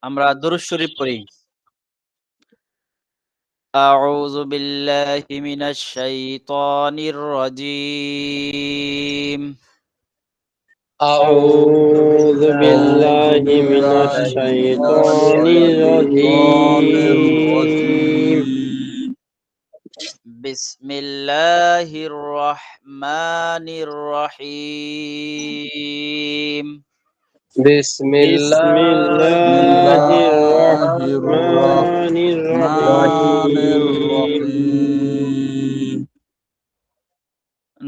আমরা দুরূদ শরীফ পড়ি। আউযু বিল্লাহি মিনাশ শাইতানির রাজীম। أعوذ بالله من الشيطان الرجيم বিসমিল্লাহির রহমানির রহিম। بسم الله الرحمن الرحيم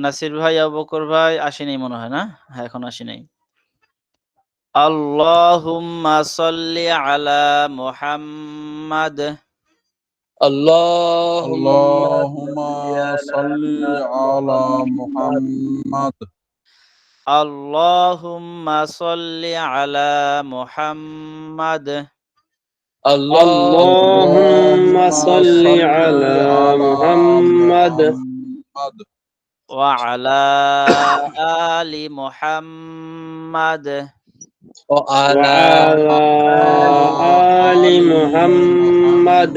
নাসির ভাই, আবু বকর ভাই আসেনি মনে হয় না? হ্যাঁ, এখন আসে নাই। আল্লাহুম্মা সাল্লি আলা মুহাম্মাদ। اللهم صل على محمد আল্লাহুম্মা সাল্লি আলা মুহাম্মাদ اللهم صل على محمد ওয়া আলা আলি মুহাম্মাদ وعلى آل محمد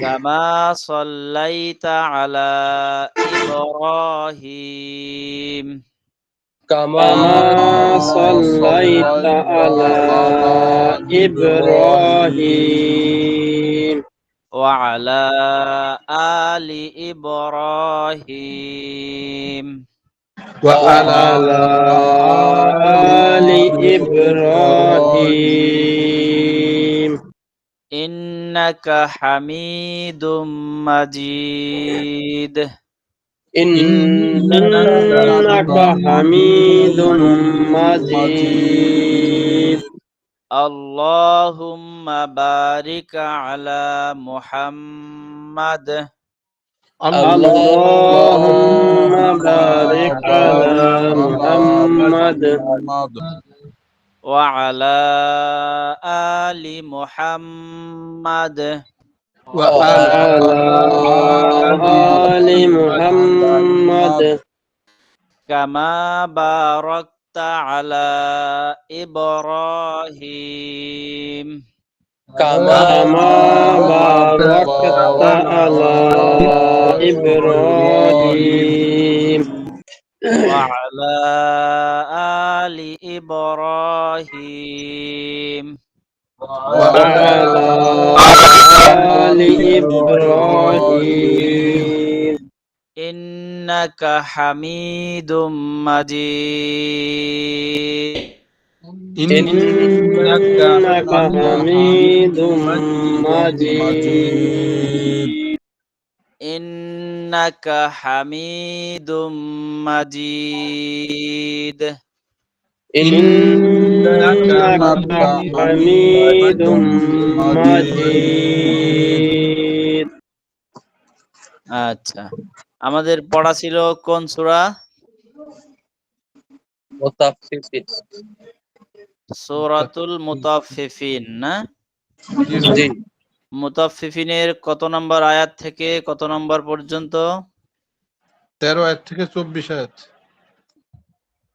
কামা সাল্লাইতা আলা ইব্রাহিম كما صليت على إبراهيم ওয়া আলা আলি ইব্রাহিম وعلى آل إبراهيم ইন্নাকা হামিদুম মাজিদ। إنك حميد مجيد আল্লাহুম্মা বারিক আলা মুহাম্মাদ اللهم بارك على محمد ওয়া আলা আলি মুহাম্মাদ وعلى آل محمد কামা বারাকতা আলা ইব্রাহিম كما باركت على إبراهيم ওয়া আলা আলি ইব্রাহিম وعلى آل إبراهيم ইন্নাকা হামিদুম মাজিদ। إنك حميد مجيد ইন্নাকা হামিদুম মাজিদ। إنك حميد مجيد আচ্ছা, আমাদের পড়া ছিল কোন সূরা? مطففين সূরাতুল মুতাফফিফিন না? জি মুতাফফিফিনের কত নম্বর আয়াত থেকে কত নম্বর পর্যন্ত? 13 আয়াত থেকে 24 আয়াত।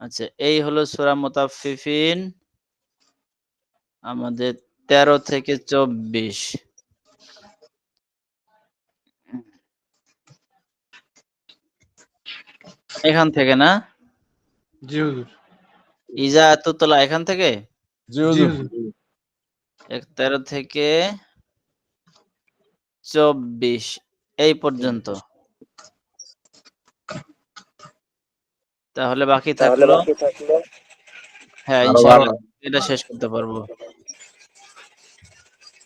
আচ্ছা, এই হলো সূরা মুতাফফিফিন, আমাদের 13 থেকে 24। এখান থেকে না? জি হুজুর। ইজা তুতলা এখান থেকে জি হুজুর। 13 থেকে 24 এই পর্যন্ত। তাহলে বাকি থাকলো, হ্যাঁ ইনশাআল্লাহ এটা শেষ করতে পারবো,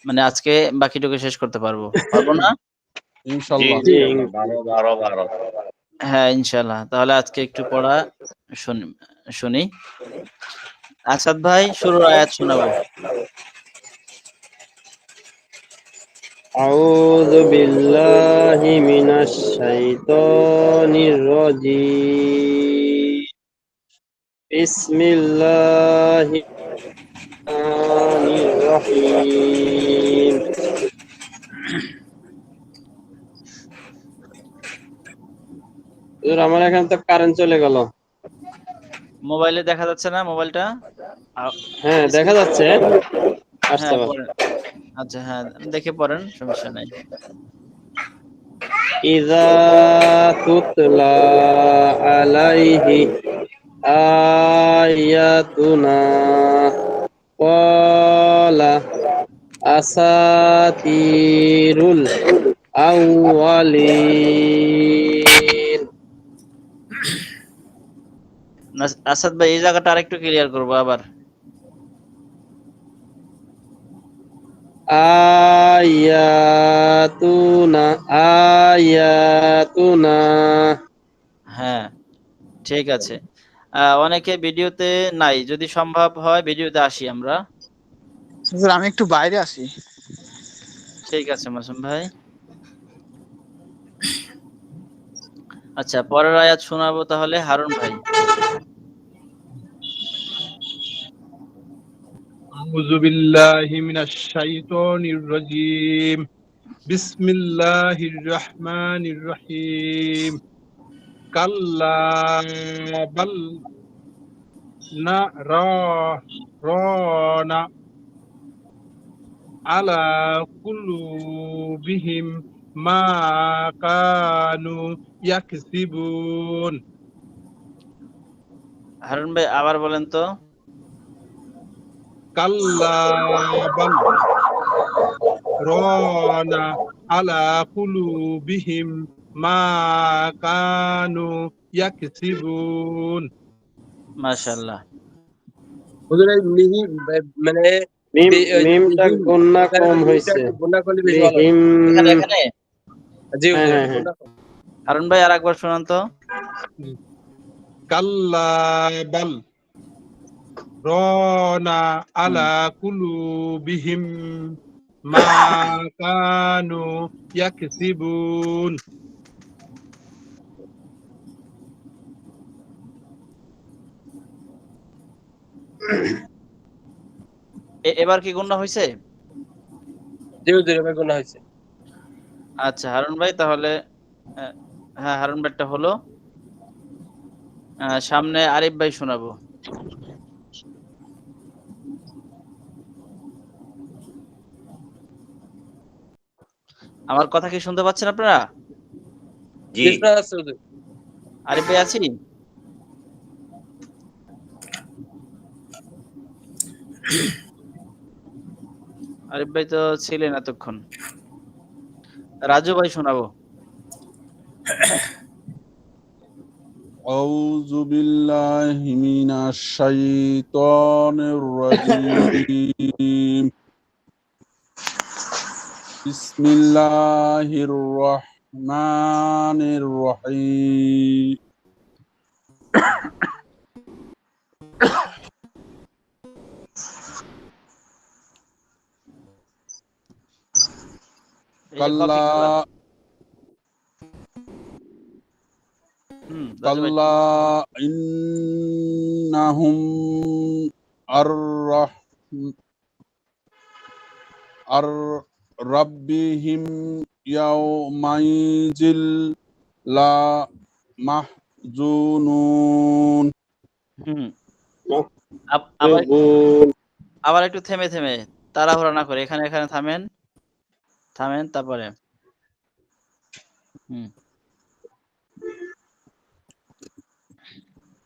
মানে আজকে বাকিটুকু শেষ করতে পারবো না? ইনশাআল্লাহ। হ্যাঁ ইনশাআল্লাহ। তাহলে আজকে একটু পড়া শুনি। আসাদ ভাই শুরুর আয়াত শোনাবো। أعوذ بالله من الشيطان الرجيم بسم الله الرحمن الرحيم আমার এখান তো কারেন্ট চলে গেল। মোবাইলে দেখা যাচ্ছে না মোবাইলটা? হ্যাঁ দেখা যাচ্ছে, আসতে পারে। পড়েন। আচ্ছা হ্যাঁ, দেখে পড়েন, সমস্যা নাই। ইযা তুতলা আলাইহি আয়াতুনা ক্বালা আসাতিরুল আউয়ালিন। আসাদ ভাই, এই জায়গাটা আরেকটু ক্লিয়ার করবো আবার। আয়াতুনা আয়াতুনা। হ্যাঁ, ঠিক আছে। অনেকে ভিডিওতে নাই, যদি সম্ভব হয় ভিডিওতে আসি আমরা। স্যার আমি একটু বাইরে আসি। ঠিক আছে মাসুম ভাই। আচ্ছা, পরের আয়াত শোনাবো তাহলে হারুন ভাই। আউযু বিল্লাহি মিনাশ শাইতানির রাজীম। বিসমিল্লাহির রহমানির রহিম। কাল্লা বাল না রানা আলা কুলুবিহিম মা কানু ইয়াকসিবুন। হারুন ভাই আবার বলেন তো। কাল্লা বাল রানা আলা কুলুবিহিম মা কানু ইয়াকসিবুন। মাশাআল্লাহ। হুজুর এই মিহি মানে মিমটা গুন্না কম হয়েছে। গুণা করলে বেশি ভালো হয়। বিহিম। এখানে এখানে জি হ্যাঁ, হুজুর হ্যাঁ, হ্যাঁ। গুণা কম। হারুন ভাই আরেকবার শোনান তো। কাল্লা বাল রানা আলা কুলুবিহিম মা কানু ইয়াকসিবুন। এবার কি গুণা হয়েছে? জি হুজুর এবার গুণা হয়েছে। আচ্ছা হারুন ভাই তাহলে হ্যাঁ, হারুন ভাইটা হলো। সামনে আরিফ ভাই শোনাবো। আমার কথা কি শুনতে পাচ্ছেন আপনারা? জি শোনা যাচ্ছে হুজুর। আরিফ ভাই আছি? আরিফ ভাই তো ছিলেন এতক্ষণ। রাজু ভাই শোনাবো। আউযু বিল্লাহি মিনাশ শাইতানির রাজীম। বিসমিল্লাহির রহমানির রহিম। এই যে কপি কাল্লা করলাম। রাজু ভাই কাল্লা ইন্নাহুম আর আর রাব্বিহিম ইয়াউমাইজিল লা মাহজুনুন। আবার মাহজুবুন। আবার একটু থেমে থেমে, তাড়াহুড়া না করে এখানে এখানে থামেন, তারপরে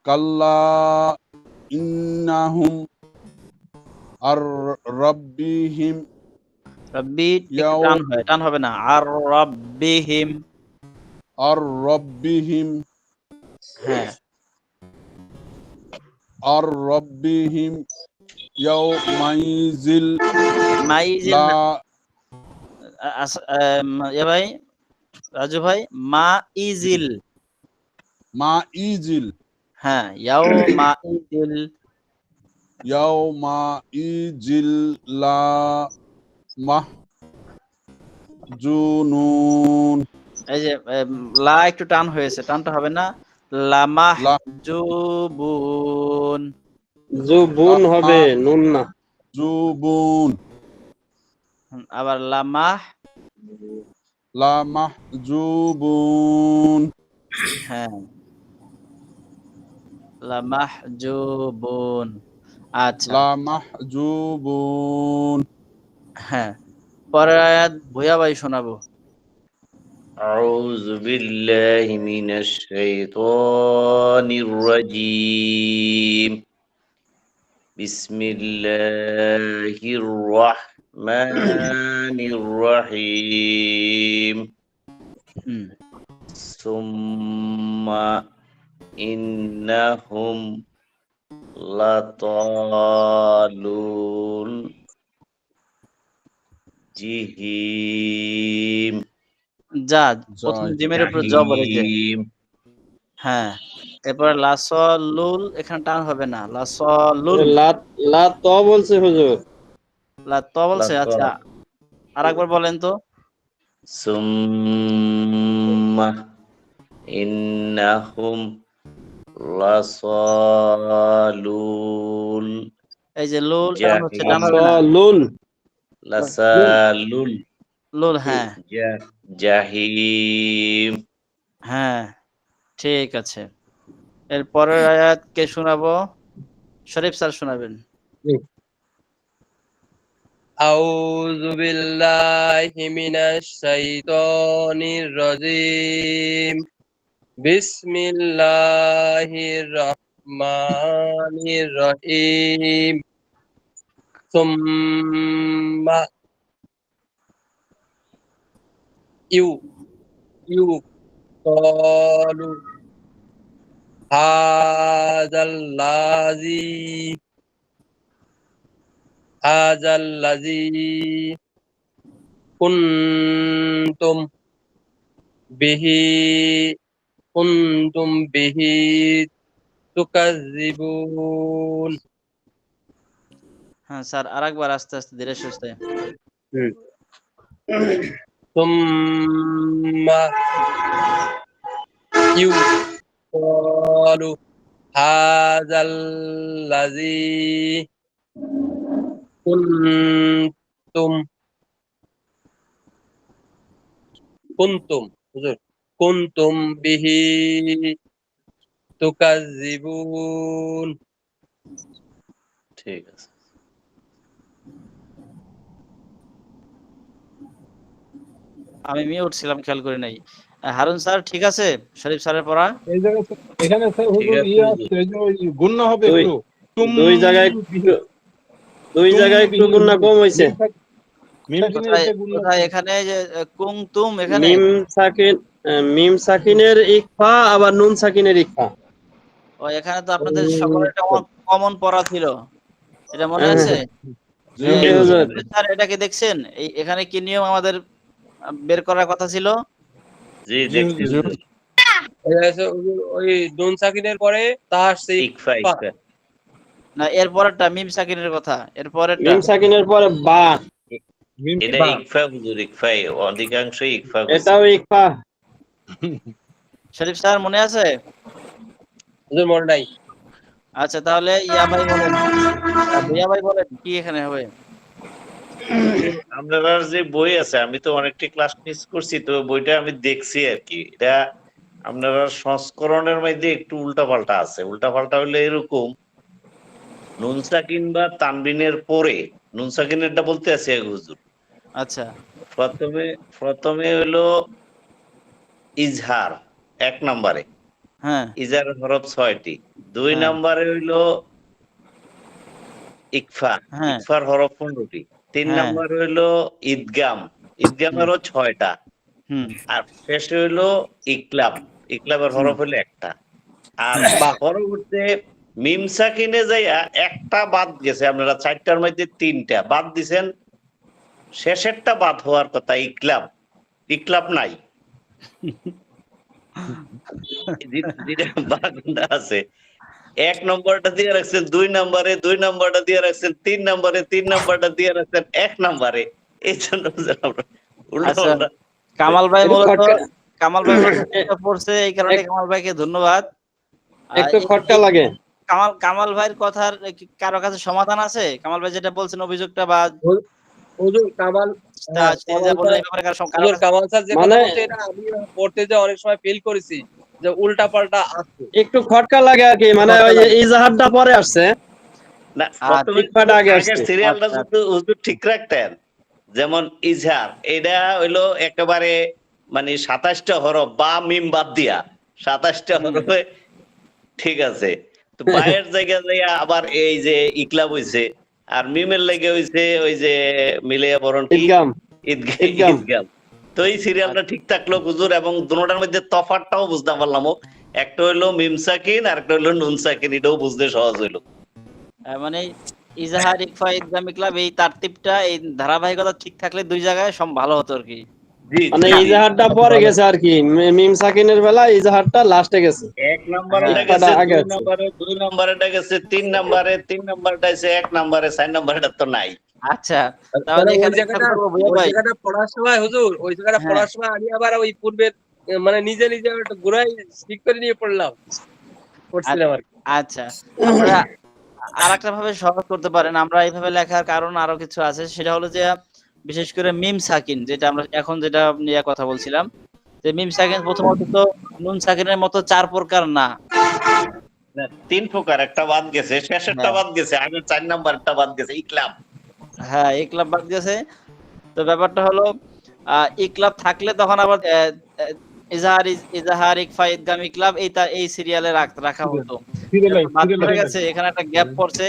কাল্লা ইন্নাহুম আর রাব্বিহিম রব্বি একটু টান হয়, টান হবে না। আর রব্বিহিম। আর রাব্বিহিম হ্যাঁ, আর রাব্বিহিম ইয়াউমাইজিল মাইজিল লা ভাই, রাজু ভাই, মা ইজিল। মাইজিল হ্যাঁ, ইয়াও মা ইজিল। ইয়াউমাইজিল লা মাহজুনুন। এই যে লা একটু টান হয়েছে, টানটা হবে না। লামাহ লা জুবুন। জুবুন হবে, নুন না। মাহজুবুন। আবার লামাহ। লা মাহজুবুন। হ্যাঁ, লামাহ জুবুন। আচ্ছা লা মাহজুবুন। হ্যাঁ, পরের আয়াত ভুয়া ভাই শোনাবো। أعوذ بالله من الشيطان الرجيم بسم الله الرحمن الرحيم হুম, ثم إنهم لضالون জিহিম যা প্রথম জয়। জিমের উপর জবর এই যে। জাহিম হ্যাঁ, এরপরে লাসলুল, এখানে টান হবে না, লাসলুল, লাত লাত তো বলছে হুজুর। লা তো বলছে। আচ্ছা, আরেকবার বলেন তো। সুম্মা ইন্নাহুম লাসালুল এই যে লুল টান হচ্ছে, টান হবে না, লাসালুল লাসালুল লুল। হ্যাঁ জাহিম হ্যাঁ, ঠিক আছে। এর পরের আয়াত কে শোনাবো? শরীফ স্যার শোনাবেন। আউযু বিল্লাহি মিনাশ শাইতানির রাজীম বিসমিল্লাহির রহমানির রহিম সুম্মা ইউকালু হাযাল্লাযী কুনতুম বিহি তুকাজ্জিবুন। হ্যাঁ স্যার, আরেকবার আস্তে আস্তে, ধীরে সুস্থে। সুম্মা ইউকালু হাযাল্লাযী কুনতুম বিহি তুকাজ্জিবুন। ঠিক আছে। আমি মিউট ছিলাম, খেয়াল করি নাই। হারুন স্যার ঠিক আছে? শরীফ স্যারের পড়া। এই জায়গায় এখানে স্যার ঠিক হুজুর আছে, ইয়ে হুজুর। আছে, এই যে ওই গুণনা হবে দুই- একটু। দুই জায়গায় একটু গুণা কম হইছে। মিম কিনে কোথায় এটা গুণনা কোথায়? এখানে যে কুং তুম, এখানে মিম সাকিনের ইকফা, আবার নুন সাকিনের ইকফা। ও, এখানে তো আপনাদের সকলের একটা কমন পড়া ছিল, এটা মনে আছে? জি জি হুজুর। হুজুর। স্যার এটাকে দেখছেন? এখানে কি নিয়ম আমাদের বের করার কথা ছিল? জি দেখছি জি। হুজুর। ওই নুন সাকিনের পরে তার সেই ইকফা ইকফা না, এর পরেরটা মিম সাকিনের কথা, এর পরেরটা। মিম সাকিনের পরে বা, মিম এটা বা। ইকফা হুজুর, ইকফাই অধিকাংশই ইকফা করছে। এটাও ইকফা। শরীফ স্যার মনে আছে? হুজুর মনে নাই। আচ্ছা, তাহলে ইয়া ভাই বলেন, ভুইয়া ভাই বলেন কি এখানে হবে? আপনার যে বই আছে, আমি তো অনেকটি ক্লাস মিস করছি, তো বইটা আমি দেখছি আর কি। এটা আপনার সংস্করণের মধ্যে একটু উল্টাপাল্টা আছে। উল্টাপাল্টা হলে এরকম, নুন সাকিন বা তানবিনের পরে নুন সাকিনেরটা বলতে আছে হুজুর। আচ্ছা, প্রথমে প্রথমে হলো ইজহার 1 নম্বরে, হ্যাঁ ইজহার হরফ 6টি। 2 হ্যাঁ। নম্বরে হইলো ইকফা, হ্যাঁ ইকফার হরফ 15টি। 3 হ্যাঁ। নম্বরে হইলো ইদগাম, ইদগামেরও 6টা। হুম আর শেষে হইলো ইকলাব, ইকলাবের হরফ হইলো 1টা। আর পরবর্তীতে মিম সাকিনে যাইয়া একটা বাদ গেছে, আপনারা 4টার মধ্যে 3টা বাদ দিছেন। শেষেরটা বাদ হওয়ার কথা, ইকলাব, ইকলাব নাই। যেটা বাগদা আছে, 1 নম্বরটা দিয়ে রাখছেন 2 নম্বরে, 2 নম্বরটা দিয়ে রাখছেন 3 নম্বরে, 3 নম্বরটা দিয়ে রাখছেন 1 নম্বরে। এই জন্য উল্টা আচ্ছা, পাল্টা। কামাল ভাই একটু মূলত খটকা- পড়ছে, এই কারণে কামাল ভাইকে ধন্যবাদ। আর একটু খটকা লাগে। কামাল ভাইয়ের কথার কি কারো কাছে সমাধান আছে? কামাল ভাই যেটা বলছেন অভিযোগটা, বা হুজুর কামাল তিনি যা বললেন, এই ব্যাপারে কারো হুজুর কাছে- কামাল স্যার যে কথা মানে- বলছে, এটা আমি পড়তে যে অনেক সময় ফিল করেছি যে উল্টা পাল্টা আছে। একটু খটকা লাগে আর কি, মানে ওই যে ইজাহারটা পরে আসছে, না, আচ্ছা, প্রথমে ইকফাটা আগে আগের আসছে। সিরিয়ালটা আচ্ছা। যদি হুজুর ঠিক রাখতেন, যেমন ইজহার, এটা হইলো একেবারে মানে 27টা হরফ, বা মিম বাদ দিয়া 27টা হরফে, ঠিক আছে। তো বায়ের জায়গায় যাইয়া আবার এই যে ইকলাব হইছে, আর মিমের লেগে হইছে ওই যে মিলিয়া বরণ কি ঈদগাম। ঈদগাম। ঈদগাম। তো এই সিরিয়ালটা ঠিক থাকলো হুজুর, এবং দুটোটার মধ্যে তফাৎটাও বুঝতে পারলাম। একটা হইলো মিম সাকিন আর একটা হইলো নুন সাকিন, এটাও বুঝতে সহজ হইলো। মানে ইজাহার ইকফা ঈদগাম ইকলাব এই তারতিবটা এই ধারাবাহিকতা ঠিক থাকলে দুই জায়গায় সব ভালো হতো আর কি। জি, মানে জি। ইজাহারটা পরে গেছে আর কি, মিম সাকিনের বেলা ইজাহারটা লাস্টে গেছে। এক নাম্বারটা হ্যাঁ। গেছে আগে 2 আছে। নম্বরে, 2 নম্বরটা গেছে 3 নম্বরে, 3 নম্বরটা আছে 1 নম্বরে, 4 নম্বরটা তো নাই। আচ্ছা, তাহলে তাহলে ওই এখানে একটা জায়গাটা করবো ভুয়া ওই ভাই। জায়গাটা পড়ার সময় হুজুর, ওই জায়গাটা হ্যাঁ। পড়ার সময় আমি আবার ওই পূর্বের মানে নিজে নিজে একটা ঘুরাই ঠিক করে নিয়ে পড়ছিলাম আর কি। আচ্ছা, আমরা আরেকটা ভাবে সহজ করতে পারেন। আমরা এইভাবে লেখার কারণ আরো কিছু আছে, সেটা হলো যে বিশেষ করে মিম সাকিন, যেটা আমরা এখন যেটা নিয়ে কথা বলছিলাম, যে মিম সাকিন প্রথমত তো নুন সাকিনের মতো 4 প্রকার না। না, 3 প্রকার, একটা বাদ গেছে, শেষেরটা হ্যাঁ। বাদ গেছে, আগের 4 নম্বরটা বাদ গেছে, ইকলাব। হ্যাঁ, ইকলাব বাদ গেছে। তো ব্যাপারটা হলো ইকলাব থাকলে তখন আবার ইজাহার ইকফা ঈদগাম ইকলাব এই সিরিয়ালে রাখা হতো। বাদ পড়ে গেছে, এখানে একটা গ্যাপ পড়ছে।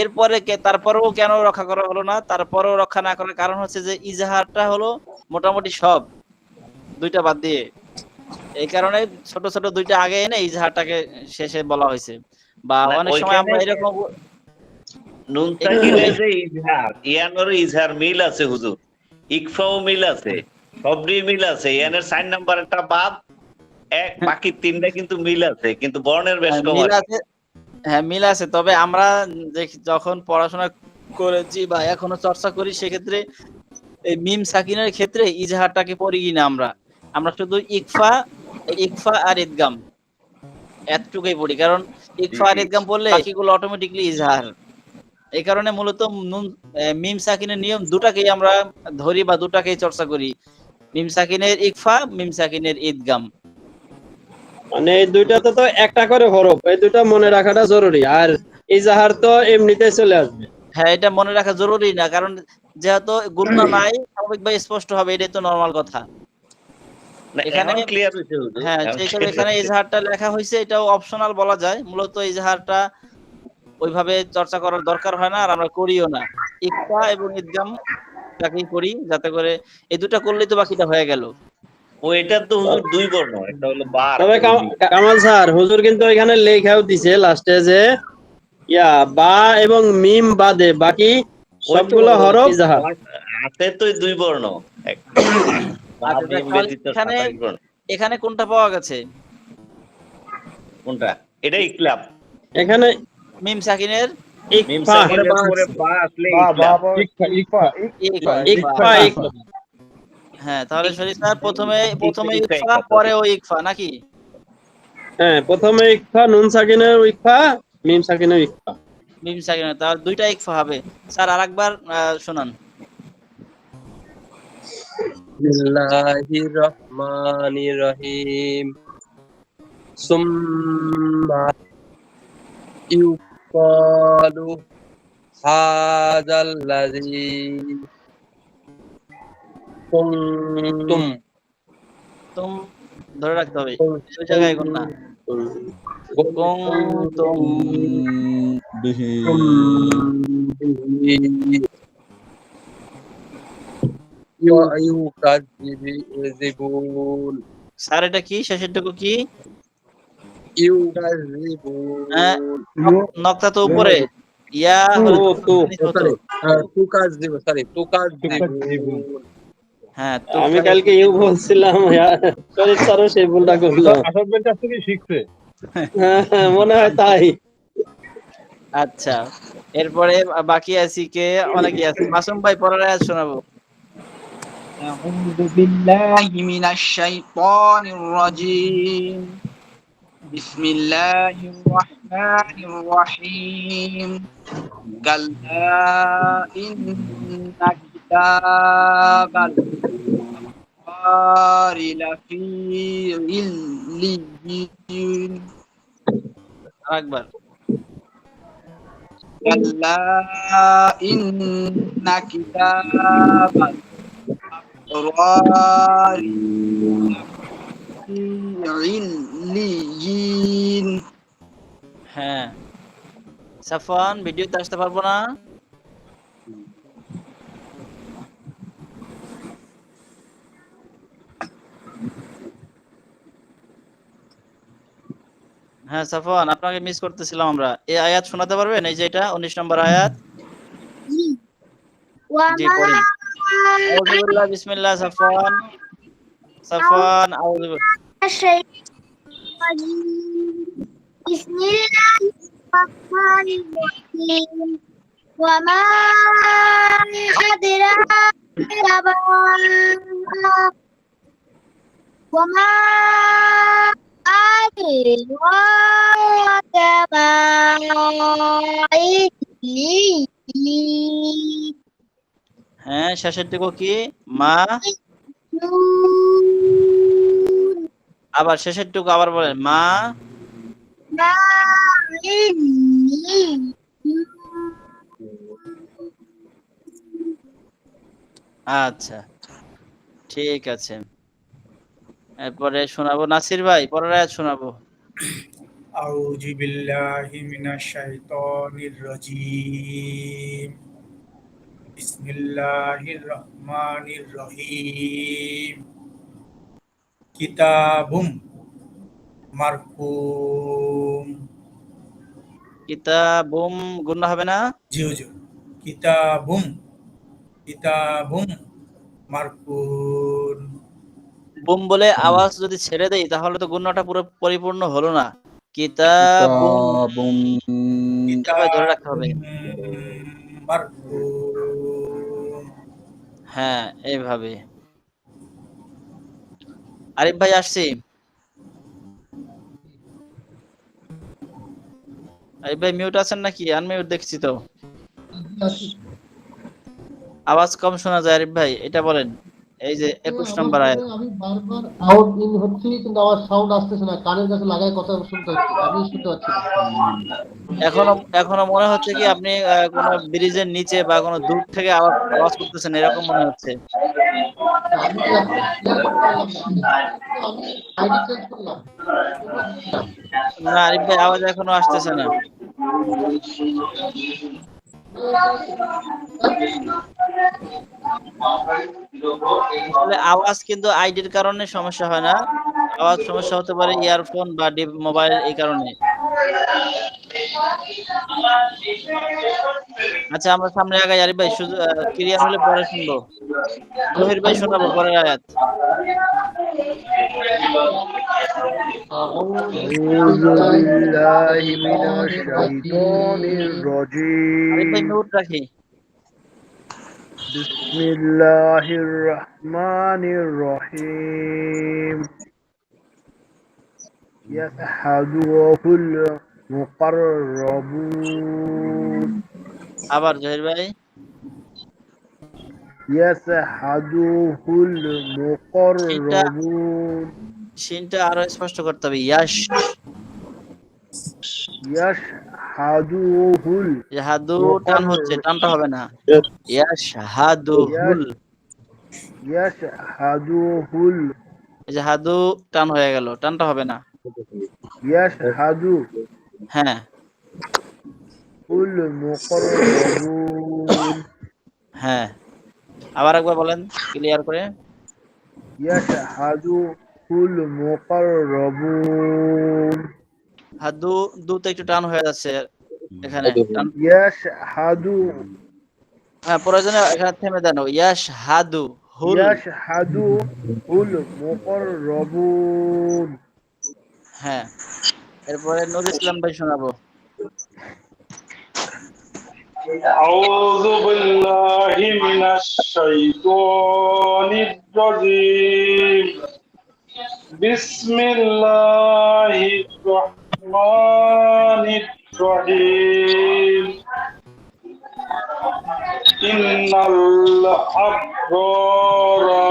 এরপরে তারপরেও কেন রক্ষা করা হলো না? তারপরেও রক্ষা না করার কারণ হচ্ছে যে ইজাহারটা হলো মোটামুটি সব, দুইটা বাদ দিয়ে। এই কারণে ছোট ছোট দুইটা আগে এনে ইজাহারটাকে শেষে বলা হয়েছে। বা না, অনেক সময় আমরা ওইখানে এরকম নুন সাকিনের যে ইজহার, ইয়ানেরও ইজহার মিল আছে হুজুর, ইকফাও মিল আছে, সবরই মিল আছে। ইয়ানের 4 নম্বরটা বাদ, বাকি 3টা কিন্তু মিল আছে, কিন্তু বর্ণের বেশ কম মিল আছে। আছে। হ্যাঁ, মিল আছে। তবে আমরা যখন পড়াশোনা করেছি বা এখনো চর্চা করি, সেক্ষেত্রে এই মিম সাকিনের ক্ষেত্রে ইজাহারটাকে পড়ি কিনা আমরা শুধু ইকফা আর ঈদগাম এতটুকুই পড়ি। কারণ ইকফা আর ঈদগাম পড়লে বাকিগুলো অটোমেটিকলি ইজহার। এই কারণে মূলত মিম সাকিনের নিয়ম দুটাকেই আমরা ধরি বা দুটাকেই চর্চা করি, মিম সাকিনের ইকফা, মিম সাকিনের ঈদগাম। মানে এই দুইটাতে তো একটা করে হরফ, এই দুটো মনে রাখাটা জরুরি। আর ইজাহার তো এমনিতেই চলে আসবে। হ্যাঁ, এটা মনে রাখা জরুরি না, কারণ যেহেতু গুণনা নাই, স্বাভাবিকভাবে স্পষ্ট হবে, এটাই তো নরমাল কথা। না, এখানে এখন ক্লিয়ার হইছে হুজুর। হ্যাঁ, এখন সেই হিসাবে clear এখানে হইছে। ইজহারটা লেখা হয়েছে, এটাও অপশনাল বলা যায়। মূলত ইজহারটা ওইভাবে চর্চা করার দরকার হয় না, আর আমরা করিও না। ইকফা এবং ঈদগাম তাকেই করি, যাতে করে এই দুটা করলেই তো বাকিটা হয়ে গেল। ও, এটা তো হুজুর 2 বর্ণ, একটা হলো বা আর তবে একটা হলো মিম। কামাল স্যার, হুজুর কিন্তু এখানে লেখাও দিছে লাস্টে যে বা এবং মিম বাদে বাকি সবগুলো হরফ ইজাহার। আছে তো 2 বর্ণ, বা আচ্ছা, মিম তাহলে ব্যতীত এখানে 27 বর্ণ। এখানে কোনটা পাওয়া গেছে? কোনটা? এটা ইকলাব। এখানে মিম সাকিনের মিম ইকফা সাকিনের পরে বা আসলে ইকলাব। ইকফা। ইকফা। হ্যাঁ, তাহলে শরীফ স্যার প্রথমে ইকফা, ইকফা, পরে ওই ইকফা নাকি? হ্যাঁ, প্রথমে ইকফা, নুন সাকিনের ইকফা, মিম সাকিনের ইকফা। মিম সাকিনের, তাহলে দুইটা ইকফা হবে। স্যার আরেকবার শোনান। বিসমিল্লাহির রহমানির রহিম। সুম্মা ইউকালু হাযাল্লাযী কুনতুম তুম ধরে রাখতে হবে, দুই জায়গায় গুণনা। কুনতুম বিহি ইউকাযযিবুন। স্যার এটা কি? শেষেরটুকু কি? ইউকাযযিবুন। নকতা তো উপরে, ইয়া হলো ছোট। তুকাযযিবুন। হ্যাঁ, তো আমি কালকে ইউ বলছিলাম, শরীফ স্যারও সেই ভুলটা করলো। আসাদ ভাই কাছ থেকে শিখছে। হ্যাঁ, মনে হয় তাই। আচ্ছা, এরপরে বাকি আছি কে? অনেকে আছে। মাসুম ভাই পরের আয়াত শোনাবো। أعوذ بالله من الشيطان الرجيم. بسم الله الرحمن الرحيم. كلا إن كتاب الأبرار لفي عليين. আরেকবার। كلا إن كتاب الأبرار في عليين হ্যাঁ সাফওয়ান ভিডিওতে আসতে পারবো না? হ্যাঁ সাফওয়ান, আপনাকে মিস করতেছিলাম আমরা। এই আয়াত শোনাতে পারবেন? এই যে এটা 19 নম্বর আয়াত। জি পড়েন। আউযু বিল্লাহ, বিসমিল্লাহ। সাফওয়ান, সাফওয়ান আউযু بسم الله الرحمن الرحيم وما أدراك وما أدراك ما عليين হ্যাঁ শেষের টুকু কি? মা। আবার শেষের টুকু আবার বলেন, মা। আচ্ছা ঠিক আছে, এরপরে শোনাবো নাসির ভাই, পরের আয়াত শোনাবো। আউযু বিল্লাহি মিনাশ শাইতানির রাজীম বিসমিল্লাহির রহমানির রহিম কিতাবুম মারকুম কিতাবুম গুণা হবে না? জি হুজুর কিতাবুম মারকুন বুম বলে আওয়াজ যদি ছেড়ে দেই তাহলে তো গুণাটা পুরো পরিপূর্ণ হলো না। কিতাবুম এভাবে ধরে রাখতে হবে। মারকুম হ্যাঁ এইভাবে। আরিফ ভাই আসছি। আরিফ ভাই মিউট আছেন নাকি? আনমিউট দেখছি তো, আওয়াজ কম শোনা যায়। আরিফ ভাই এটা বলেন, এই যে 21 নম্বর আয়াত। আমি বারবার আউট ইন হচ্ছি কিন্তু আমার সাউন্ড আসতেছে না, কানের কাছে লাগায় কথা শুনতে হচ্ছে, আমি শুনতে পাচ্ছি না। এখনো মনে হচ্ছে কি আপনি কোনো ব্রিজের নিচে বা কোনো দূর থেকে আওয়াজ করতেছেন, এরকম মনে হচ্ছে। আমি আইডি চেঞ্জ করলাম। না আরিফ ভাই আওয়াজ এখনো আসতেছে না। আসলে আওয়াজ কিন্তু আইডির কারণে সমস্যা হয় না, আওয়াজ সমস্যা হতে পারে ইয়ারফোন বা মোবাইল, এই কারণে। আচ্ছা আমরা সামনে আগাই। আরিফ ভাই শুধু ক্লিয়ার হলে পরে শুনবো। জহির ভাই শোনাবো পরের আয়াত। আউযু বিল্লাহি মিনাশ শাইতানির রাজীম আরিফ ভাই মিউট রাখি। বিসমিল্লাহির রহমানির রহিম ইয়াশহাদুহুল মুকাররাবুন। আবার জহির ভাই। ইয়াশহাদুহুল মুকাররাবুন। শিনটা আরো স্পষ্ট করতে হবে। ইয়াশহাদুহুল হাদু টান হচ্ছে, টানটা হবে না। ইয়াশহাদুহুল, ইয়াশহাদুহুল এই যে হাদু টান হয়ে গেল, টানটা হবে না। ইয়াশহাদু হ্যাঁ হুল মুকাররাবুন। হ্যাঁ আবার একবার বলেন ক্লিয়ার করে। ইয়াশহাদুহুল মুকাররাবুন। হাদু দুতে একটু টান হয়ে যাচ্ছে এখানে। ইয়াশহাদু হ্যাঁ প্রয়োজনে এখানে থেমে দেন। ইয়াশহাদু হুল, ইয়াশহাদুহুল মুকাররাবুন। হ্যাঁ এরপরে নুর ইসলাম ভাই শোনাবো। আউযু বিল্লাহি মিনাশ শাইতানির রাজীম বিসমিল্লাহির রহমানির রহিম ইন্নাল আবরারা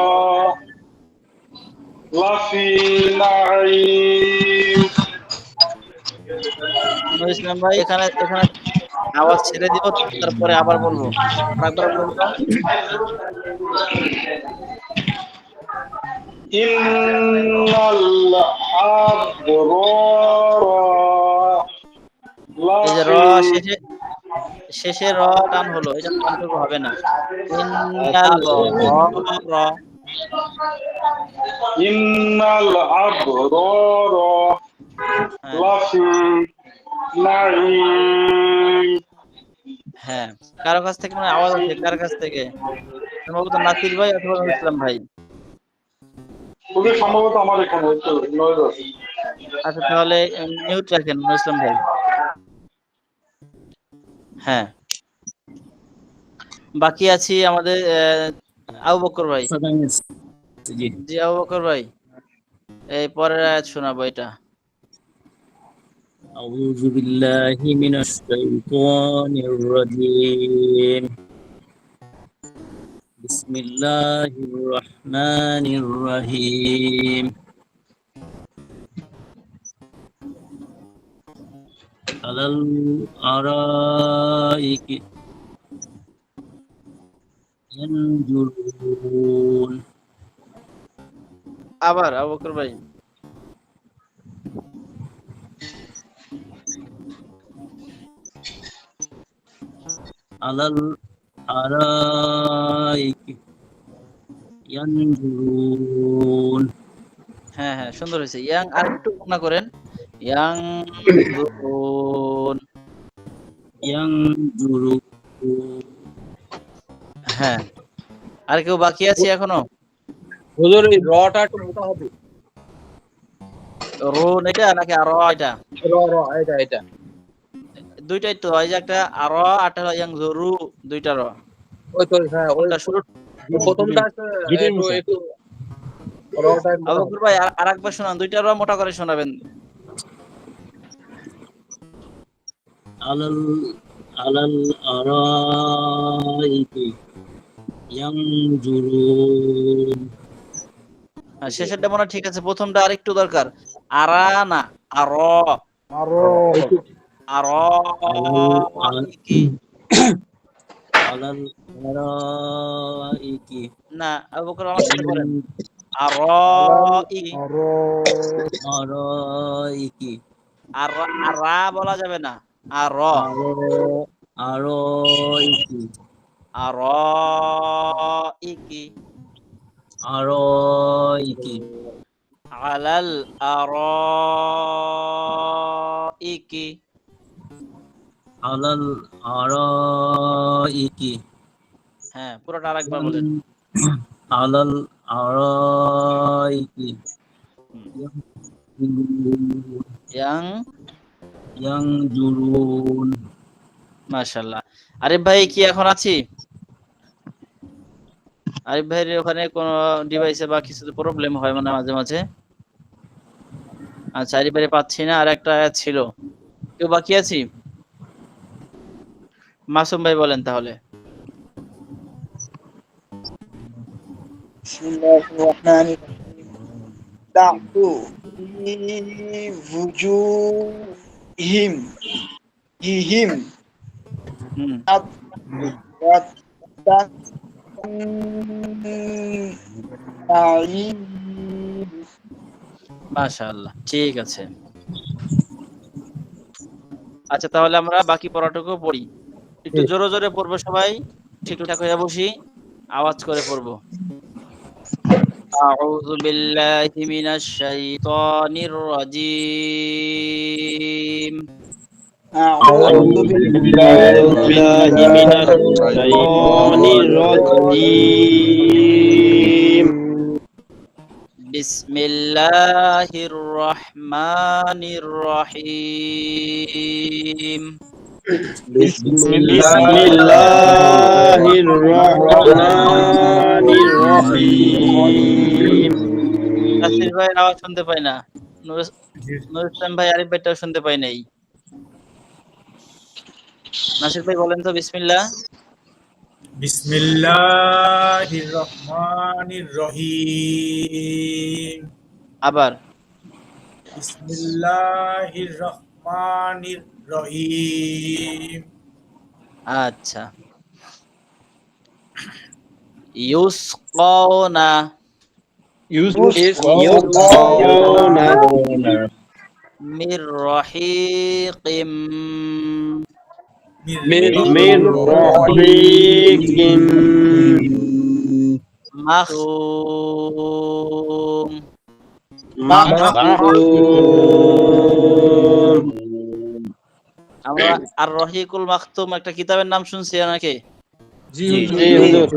লাফি নাঈম। নুর ইসলাম ভাই এখানে আওয়াজ ছেড়ে দিব, তারপরে আবার বলবো। আরেকবার বলুন তো। ইন্নাল আবরার এই যে র লাফি শেষে র টান হলো, এটা কন্ট্রোল হবে না। ইন্নাল র ইন্নাল আবরার হ্যাঁ লাফি নাঈম। হ্যাঁ, কারো কাছ থেকে মানে আওয়াজ হচ্ছে, কার কাছ থেকে? সম্ভবত নাসির ভাই অথবা নুরুল ইসলাম ভাই। খুবই সম্ভবত আমার এখানে একটু নয়েজ আছে। আচ্ছা তাহলে মিউট রাখেন নুরুল ইসলাম ভাই। হ্যাঁ, বাকি আছি আমাদের আবু বকর ভাই। জি জি আবু বকর ভাই, এই পরের আয়াত শোনাবো এটা। আউযু বিল্লাহি মিনাশ শাইতানির রাজীম বিসমিল্লাহির রহমানির রহিম আলাল আরাইকি ইয়ানজুরুন আবার আবু বকর ভাই। আলাল আরাইকি ইয়ানজুরুন হ্যাঁ হ্যাঁ, সুন্দর হয়েছে। ইয়াং আর একটু না করেন, ইয়াং ইয়ানজুরুন হ্যাঁ। আর কেউ বাকি আছে এখনো? হুজুর এই রটা একটু মোটা হবে। রুন এটা নাকি আর এটা? এটা দুইটাই তো, এই যে একটা আর আটা ইয়াং জরু, দুইটা র। ওই তো, হ্যাঁ ওই কোনটা শুরু? প্রথমটা আছে একটু রটা একটু আবু মোটা বকর ভাই আরেকবার শোনান, দুইটা র মোটা করে শোনাবেন। আলাল আলাল আরাইকি ইয়ানজুরুন শেষেরটা মনে হয় ঠিক আছে, প্রথমটা আরেকটু দরকার। আরা না, আর আর কি আলাল আরাইকি না, আবু বকর আমার সাথে বলেন, আর ই আরাইকি আর আরা বলা যাবে না, আর আরাইকি আর কি আরাইকি আলাল আরাইকি আলাল আরাইকি হ্যাঁ, পুরোটা আরেকবার বলেন। আলাল আরাইকি ইয়াং ইয়ানজুরুন মাশাআল্লাহ। আরিফ ভাই কি এখন আছি? আরিফ ভাইয়ের ওখানে কোন ডিভাইসে বা কিছুতে প্রবলেম হয় মানে মাঝে মাঝে। আচ্ছা, আরিফ ভাই পাচ্ছি না, আর একটা আয়াত ছিল। কেউ বাকি আছি? মাসুম ভাই বলেন তাহলে। বিসমিল্লাহির রহমানির রহিম তা'তু ফুজুহিম ইহিম হুম মাশাআল্লাহ, ঠিক আছে। আচ্ছা তাহলে আমরা বাকি পড়াটুকু পড়ি, একটু জোরে জোরে পড়বো সবাই, ঠিকঠাক হয়ে বসি, আওয়াজ করে পড়বো। আউযু বিল্লাহি মিনাশ শাইতানির রাজীম। আউযু বিল্লাহি মিনাশ শাইতানির রাজীম বিসমিল্লাহির রহমানির রহিম। বিসমিল্লাহির রহমানির রহিম। নাসির ভাইয়ের আওয়াজ শুনতে পাই না, নুরুল ইসলাম ভাই, আরিফ ভাইটাও শুনতে পাই নাই। নাসির ভাই বলেন তো বিসমিল্লাহ। বিসমিল্লাহির রহমানির রহিম। আবার বিসমিল্লাহির রহমানির রহিম। আচ্ছা ইউসকাউনা ইউসকাউনা মির রহিকিম মির রাহিকিম মাখতুম মাখতুম। আমরা আর রহিকুল মাখতুম একটা কিতাবের নাম শুনছি নাকি? জি হুজুর।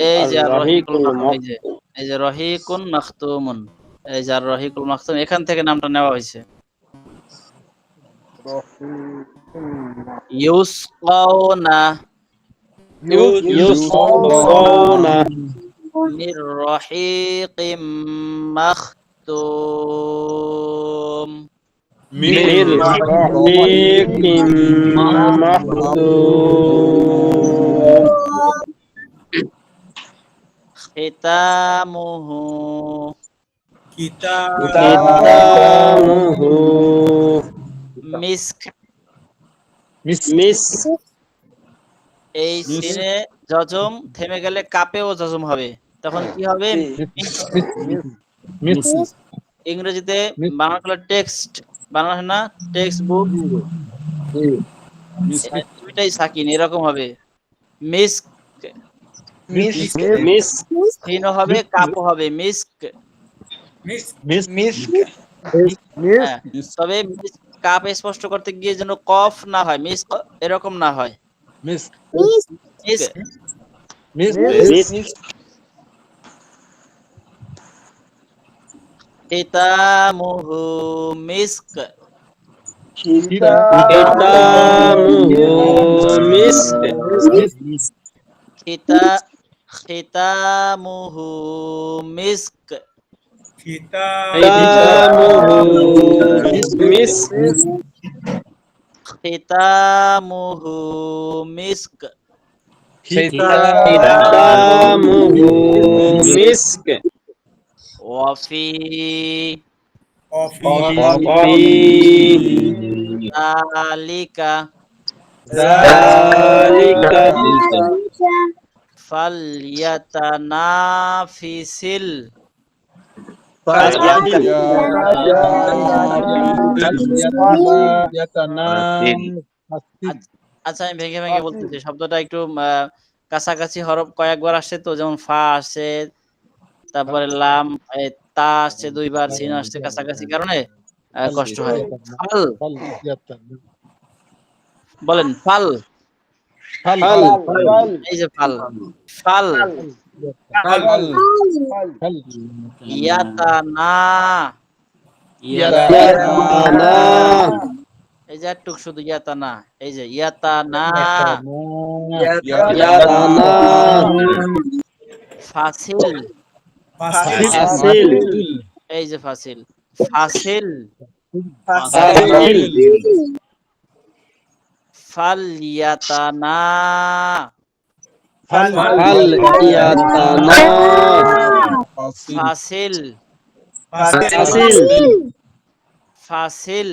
এই যে আর রহিকুল রাহিকুল মাখতুম, এই যে রহিকুন মাখতুমুন, এই যে আর রহিকুল মাখতুম এখান থেকে নামটা নেওয়া হয়েছে। ইউসকাউনা ইউসকাউনা মির রহিকিম মাখতুম মির রাহিকিম মাখতুম খিতামুহু কিতামুহু মিস্ক। মিস এই সিনে জজম থেমে গেলে কাপেও জজম হবে, তখন কি হবে? ইংরেজিতে বাংলা করলে টেক্সট, বাংলা হয় না টেক্সট বুক, দুইটাই সাকিন এরকম হবে। মিস্ক মিস সিনও হবে কাপও হবে মিস্ক। হ্যাঁ, তবে কাপ স্পষ্ট করতে গিয়ে যেন কফ না হয়, মিস্ক এরকম না হয়। মিস্ক মিস খিতামুহু মিস্ক কিতামুহু মিস খিতামুহু মিস্ক কিতামুহু মিস খিতামুহু মিস্ক কিতামুহু মিস্ক ওয়াফি যালিকা ফালইয়াতানাফিসিল আচ্ছা আমি ভেঙে ভেঙে বলতেছি, শব্দটা একটু কাছাকাছি হরফ কয়েকবার আসছে তো, যেমন ফা আসছে, তারপরে লাম, তা আসছে দুইবার, সিন আসছে কাছাকাছি কারণে কষ্ট হয়। ফাল বলেন, ফাল এই যে ফাল, ফাল ইয়াতানা, এই যে একটু শুধু ইয়াতানা, এই যে ইয়াতানা, ফাসিল এই যে ফাসিল, ফাসিল ফালইয়াতানা ফাসিল ফাসিল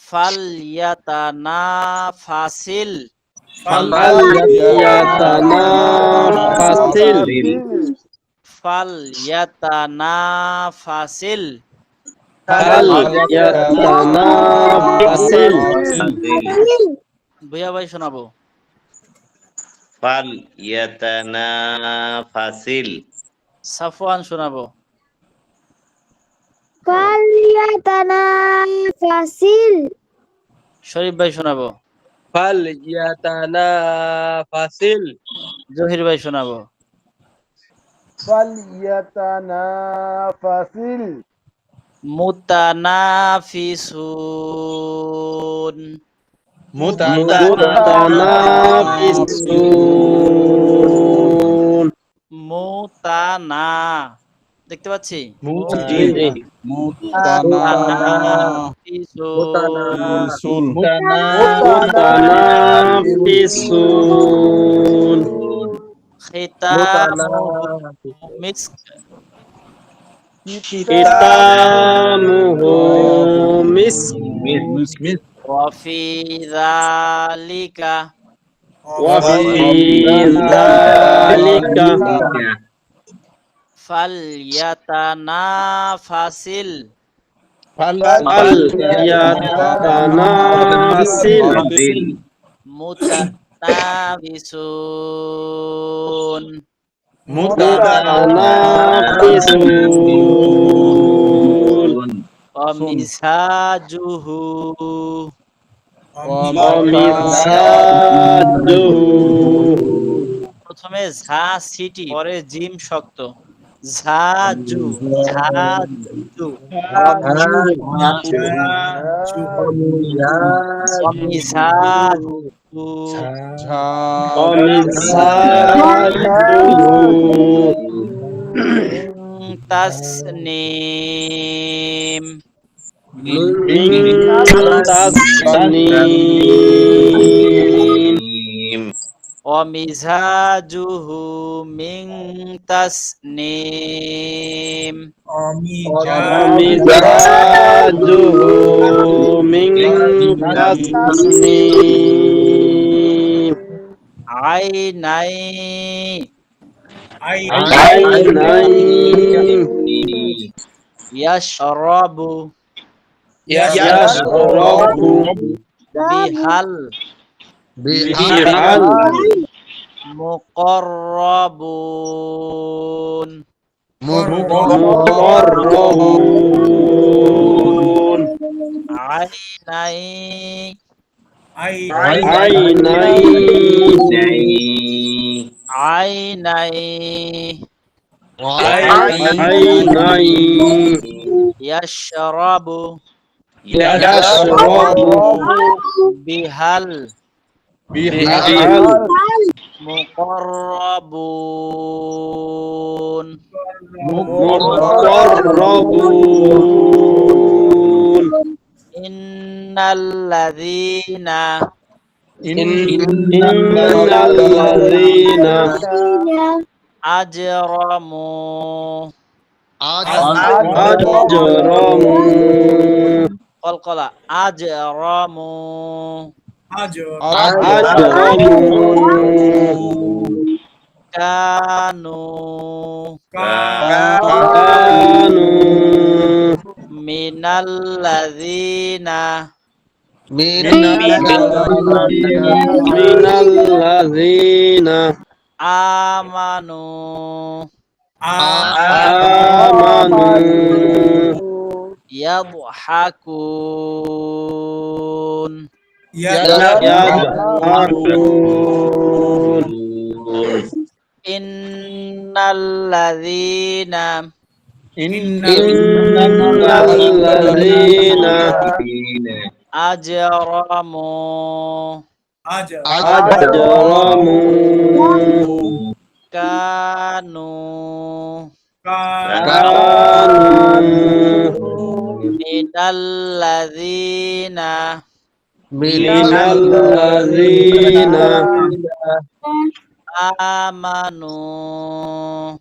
ফালইয়াতানা ফাসিল ফালইয়াতানা ফাসিল ভুয়া ভাই শোনাবো। ফালইয়াতানাফাসিল সাফওয়ান শোনাবো। ফালইয়াতানাফাসিল শরীফ ভাই শোনাবো। ফালইয়াতানাফাসিল জহির ভাই শোনাবো। ফালইয়াতানাফাসিল মুতানাফিসুন মুতানা দেখতে পাচ্ছি, মিস্ক وفي ذلك وفي ذلك فليتنافس فليتنافس المتنافسون متنافسون ومزاجه ومزاجه প্রথমে ঝা সিটি পরে জিম শক্ত ঝাজু ঝাজু ومزاجه ومزاجه تسنيم من تسنيم ومزاجه من تسنيم ومزاجه من تسنيم عينين عينين يشرب يشرب بها بها المقربون مقربون عينين عينين عينين عينين يشرب يشرب بها بها المقربون مقربون إن الذين أجرموا أجرموا قلقلة أجرموا كانوا من الذين آمنوا يضحكون إن الذين أجرموا كانوا من الذين آمنوا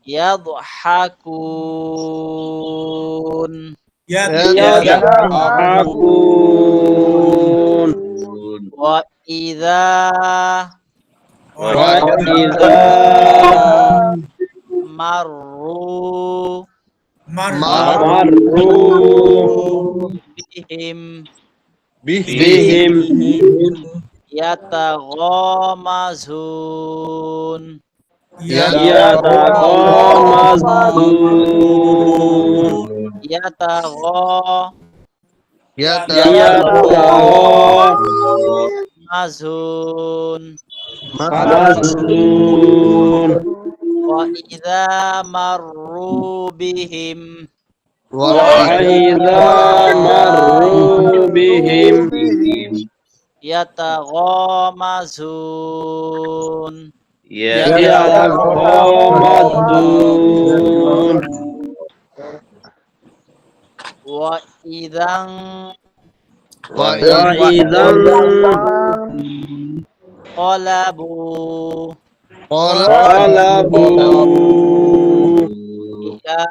يضحكون وإذا مروا بهم يتغامزون وإذا مروا بهم يتغامزون وإذا انقلبوا ইলা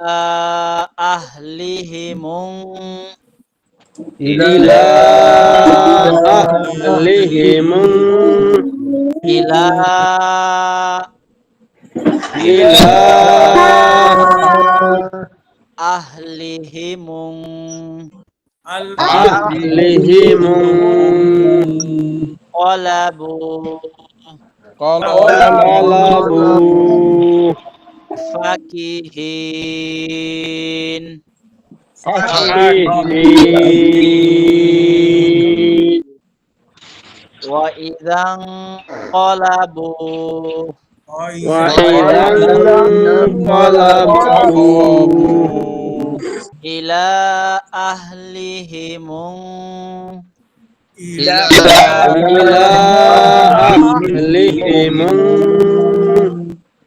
আহলিহিমুন إلى أهلهم ইলা إلى আহলিহিমুন أهلهم কলাবু انقلبوا ফাকিহিন فكهين ওয়া ইযান কলাবু وإذا انقلبوا ইলা আহলিহিমুন إلى أهلهم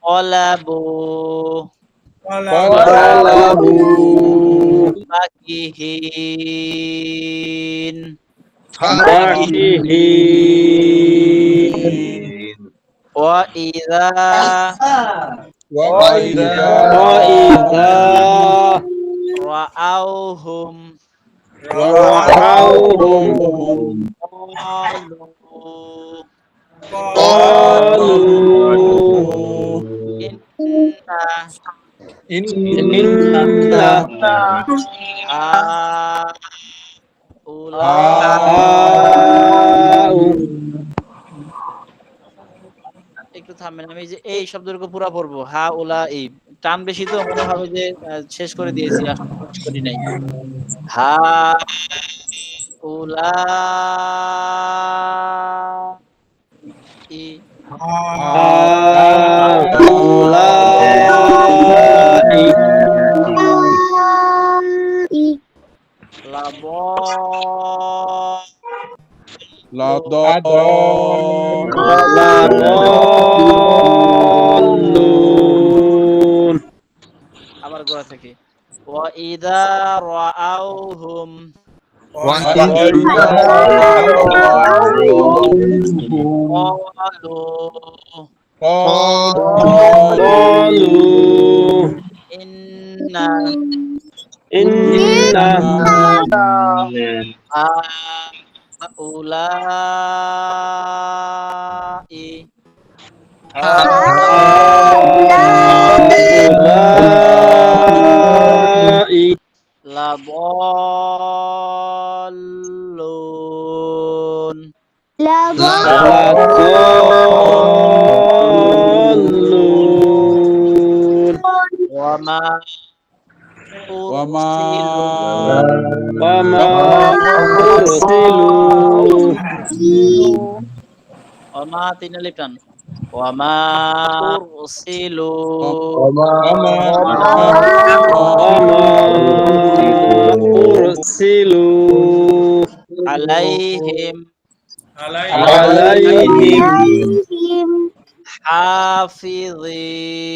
কলাবু انقلبوا ফাকিহিন فكهين ওয়া ইযা وإذا রাআউহুম رأوهم قالوا قالوا إن إن একটু থামেন, আমি যে এই শব্দটুকু পুরা পড়বো, হা উলা ই টান বেশি তো মনে হবে যে শেষ করে দিয়েছি, আসলে শেষ করি নাই। হা উলা ই لضالون আবার গোড়া থেকে ওয়া ইদা রাআউহুম قالوا ইন্না إن হাউলাই هؤلاء লাদাল্লুন لضالون ওয়ামা وما أرسلوا ওয়ামা তিন আলিফ টান ওয়ামা উরসিলু وما أرسلوا আলাইহিম عليهم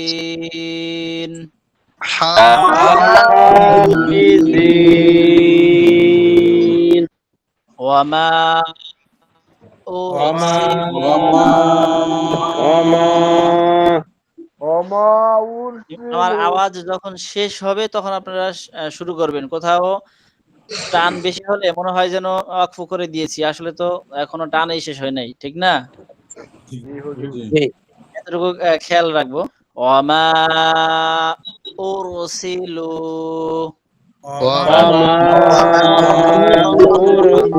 হাফিযিন حافظين ওয়ামা وما আমার আওয়াজ যখন শেষ হবে তখন আপনারা শুরু করবেন। কোথাও টান বেশি হলে মনে হয় যেন ওয়াকফ করে দিয়েছি, আসলে তো এখনো টানই শেষ হয় নাই, ঠিক না? এতটুকু খেয়াল রাখবো। ওয়ামা উরসিলু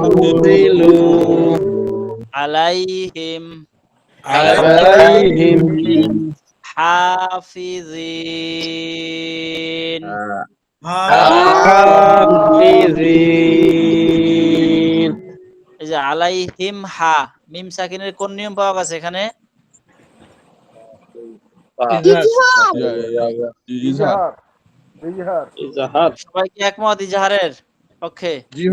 أرسلوا আলাইহিম عليهم হাফিযিন حافظين এই যে আলাইহিম হা মিম সাকিনের কোন নিয়ম পাওয়া গেছে এখানে? إظهار সবাই কি একমত ইজাহারের পক্ষে? جي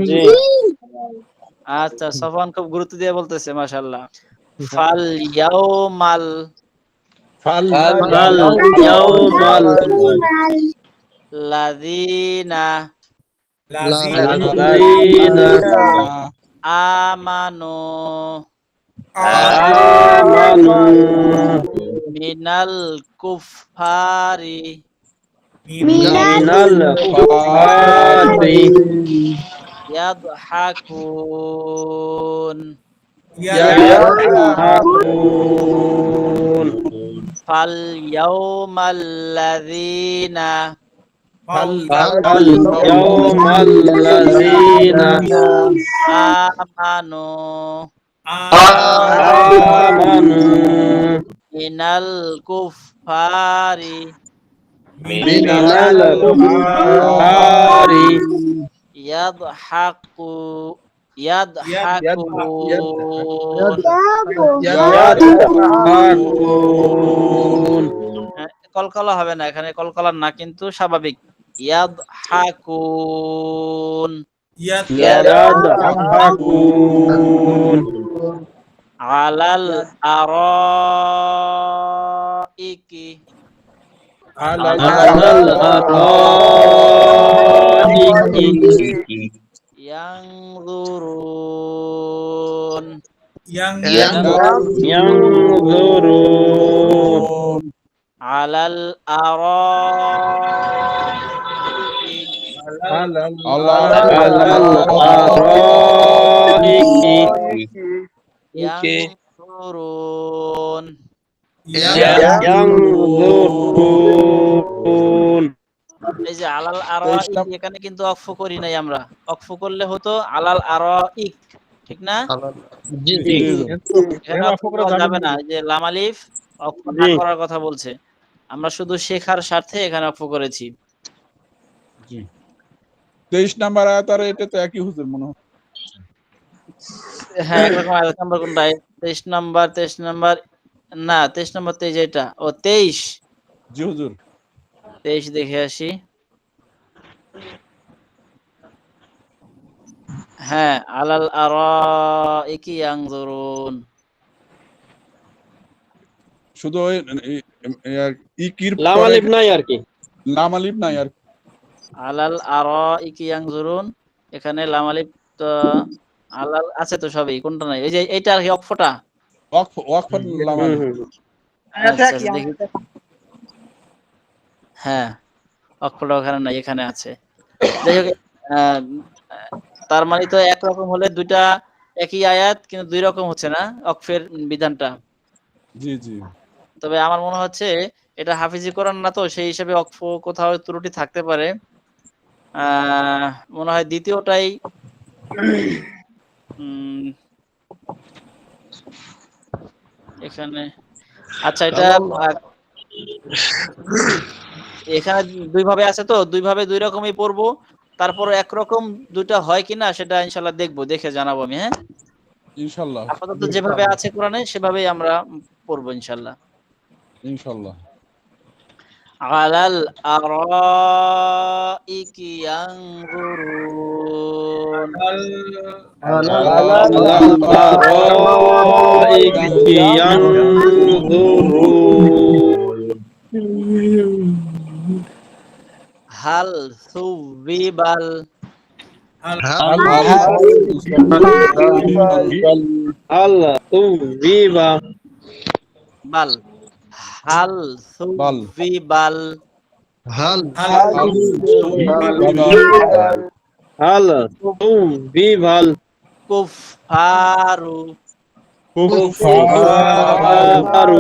আচ্ছা, সফওয়ান খুব গুরুত্ব দিয়ে বলতেছে, মাশাআল্লাহ। ফাল ইয়াউমাল فاليوم লাযিনা الذين আমানু آمنوا মিনাল কুফারি মিনাল কুফারি ইয়াদহাকুন ইয়াদহাকুন ফাল ইয়াউমাল্লাযীনা اليوم আমানু آمنوا মিনাল কুফারি من الكفار ইয়াদহাকুন يضحكون কলকলা হবে না, এখানে কলকলা না, কিন্তু স্বাভাবিক। ইয়াদহাকুন يضحكون আলাল আরাইকি على الأرائك ইয়ানজুরুন ينظرون আলাল আরাইকি على الأرائك ইয়ানজুরুন ينظرون এই যে আলাল আরাইক, এখানে কিন্তু অক্ফ করি নাই আমরা। অক্ফ করলে হতো আলাল আরাইক, ঠিক না? এখানে অক্ফ করা যাবে না, এই যে লাম আলিফ অক্ফ না করার কথা বলছে। আমরা শুধু শেখার স্বার্থে এখানে অক্ফ করেছি। 23 নাম্বার আয়াত আর এটা তো একই হুজুর মনে হয়। হ্যাঁ, একরকম আয়াত নাম্বার কোনটা? 23 নাম্বার না, 23 নাম্বার তো এই যে এটা। ও 23, জি হুজুর। 23 দেখে আসি। হ্যাঁ, আলাল আরাইকি ইয়ানজুরুন। শুধু ওই ইকির লাম আলিফ নাই আর কি, লাম আলিফ নাই আর আলাল আরাইকি ইয়ানজুরুন, এখানে লাম আলিফ তো আলাল আছে তো সবই, কোনটা নাই? এই যে এইটা আর কি অক্ফটা। ওয়াকফ লাম আলিফ। আচ্ছা, দেখি। হ্যাঁ, অক্ষরটা ওখানে নাই, এখানে আছে। যাই হোক, তার মানে তো একরকম হলে দুইটা একই আয়াত, কিন্তু দুই রকম হচ্ছে না অক্ফের বিধানটা। জি জি। তবে আমার মনে হচ্ছে এটা হাফিজি কোরআন না, তো সেই হিসাবে অক্ফ কোথাও ত্রুটি থাকতে পারে। মনে হয় দ্বিতীয়টাই এখানে। আচ্ছা, এটা এখানে দুই ভাবে আছে, তো দুই ভাবে দুই রকমই পড়বো। তারপর একরকম দুইটা হয় কিনা সেটা ইনশাল্লাহ দেখবো, দেখে জানাবো আমি। হ্যাঁ, ইনশাআল্লাহ। আপাতত যেভাবে আছে কোরআনে সেভাবেই আমরা পড়বো ইনশাল্লাহ। ইনশাআল্লাহ। আলাল আরাইকি ইয়ানজুরুন على الأرائك ينظرون হাল সুবিবাল هل ثوب বাল হাল সুবিবাল هل ثوب কুফারু كفار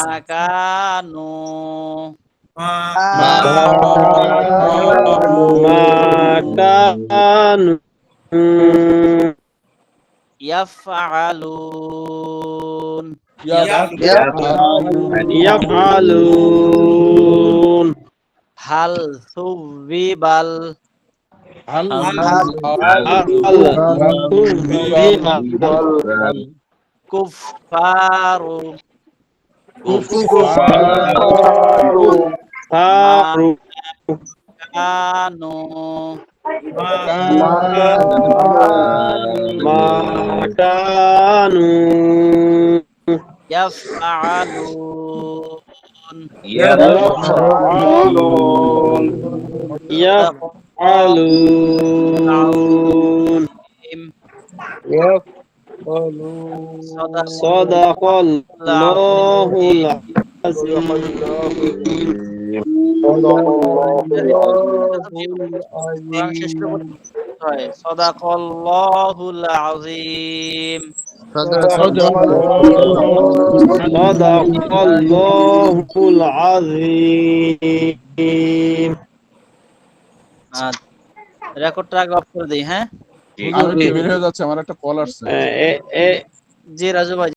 মাকানু ما كانوا ইয়াফআলুন يفعلون হাল সুবিবাল هل কুফারু মাকানু ما كانوا ইয়াফআলুন يفعلون صدق الله العظيم কোরআন শেষ করে বলতে হয় সাদাকাল্লাহুল আযীম। সাদাকাল্লাহুল আযীম। রেকর্ডটা আগে অফ করে দেই, হ্যাঁ? হুজুর একটু বের হয়ে যাচ্ছে, আমার একটা কল আসছে। এ জি রাজু ভাই।